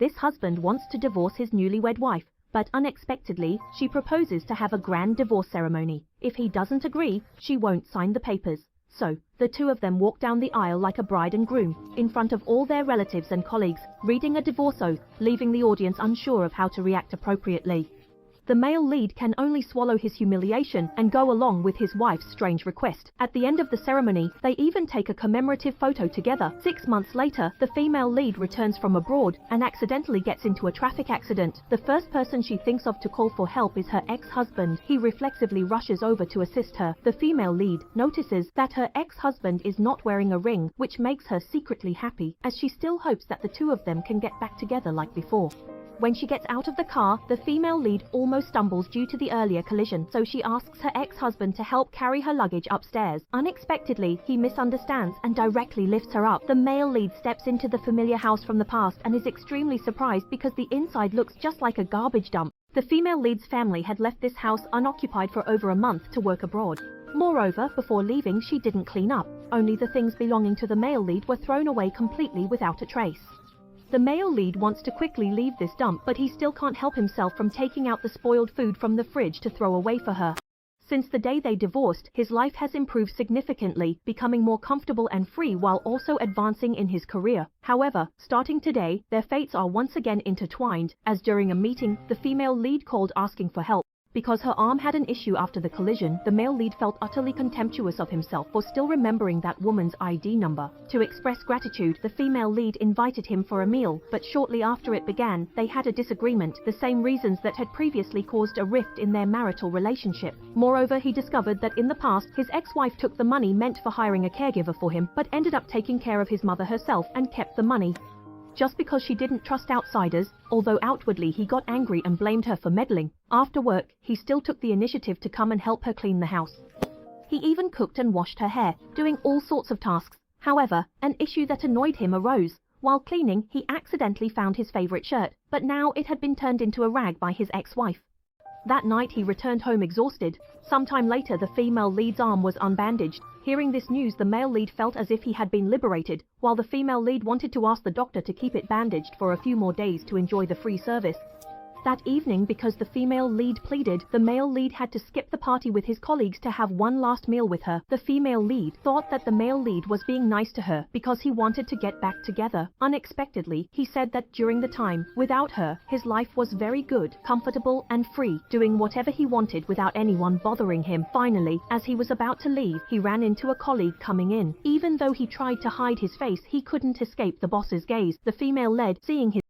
This husband wants to divorce his newlywed wife, but unexpectedly, she proposes to have a grand divorce ceremony. If he doesn't agree, she won't sign the papers. So, the two of them walk down the aisle like a bride and groom, in front of all their relatives and colleagues, reading a divorce oath, leaving the audience unsure of how to react appropriately. The male lead can only swallow his humiliation and go along with his wife's strange request. At the end of the ceremony, they even take a commemorative photo together. 6 months later, the female lead returns from abroad and accidentally gets into a traffic accident. The first person she thinks of to call for help is her ex-husband. He reflexively rushes over to assist her. The female lead notices that her ex-husband is not wearing a ring, which makes her secretly happy, as she still hopes that the two of them can get back together like before. When she gets out of the car, the female lead almost stumbles due to the earlier collision, so she asks her ex-husband to help carry her luggage upstairs. Unexpectedly, he misunderstands and directly lifts her up. The male lead steps into the familiar house from the past and is extremely surprised because the inside looks just like a garbage dump. The female lead's family had left this house unoccupied for over a month to work abroad. Moreover, before leaving, she didn't clean up. Only the things belonging to the male lead were thrown away completely without a trace. The male lead wants to quickly leave this dump, but he still can't help himself from taking out the spoiled food from the fridge to throw away for her. Since the day they divorced, his life has improved significantly, becoming more comfortable and free while also advancing in his career. However, starting today, their fates are once again intertwined, as during a meeting, the female lead called asking for help. Because her arm had an issue after the collision, the male lead felt utterly contemptuous of himself for still remembering that woman's ID number. To express gratitude, the female lead invited him for a meal, but shortly after it began, they had a disagreement, the same reasons that had previously caused a rift in their marital relationship. Moreover, he discovered that in the past, his ex-wife took the money meant for hiring a caregiver for him, but ended up taking care of his mother herself and kept the money. Just because she didn't trust outsiders, although outwardly he got angry and blamed her for meddling. After work, he still took the initiative to come and help her clean the house. He even cooked and washed her hair, doing all sorts of tasks. However, an issue that annoyed him arose. While cleaning, he accidentally found his favorite shirt, but now it had been turned into a rag by his ex-wife. That night he returned home exhausted. Sometime later, the female lead's arm was unbandaged. Hearing this news, the male lead felt as if he had been liberated, while the female lead wanted to ask the doctor to keep it bandaged for a few more days to enjoy the free service. That evening, because the female lead pleaded, the male lead had to skip the party with his colleagues to have one last meal with her. The female lead thought that the male lead was being nice to her because he wanted to get back together. Unexpectedly, he said that during the time without her, his life was very good, comfortable and free, doing whatever he wanted without anyone bothering him. Finally, as he was about to leave, he ran into a colleague coming in. Even though he tried to hide his face, he couldn't escape the boss's gaze. The female lead, seeing his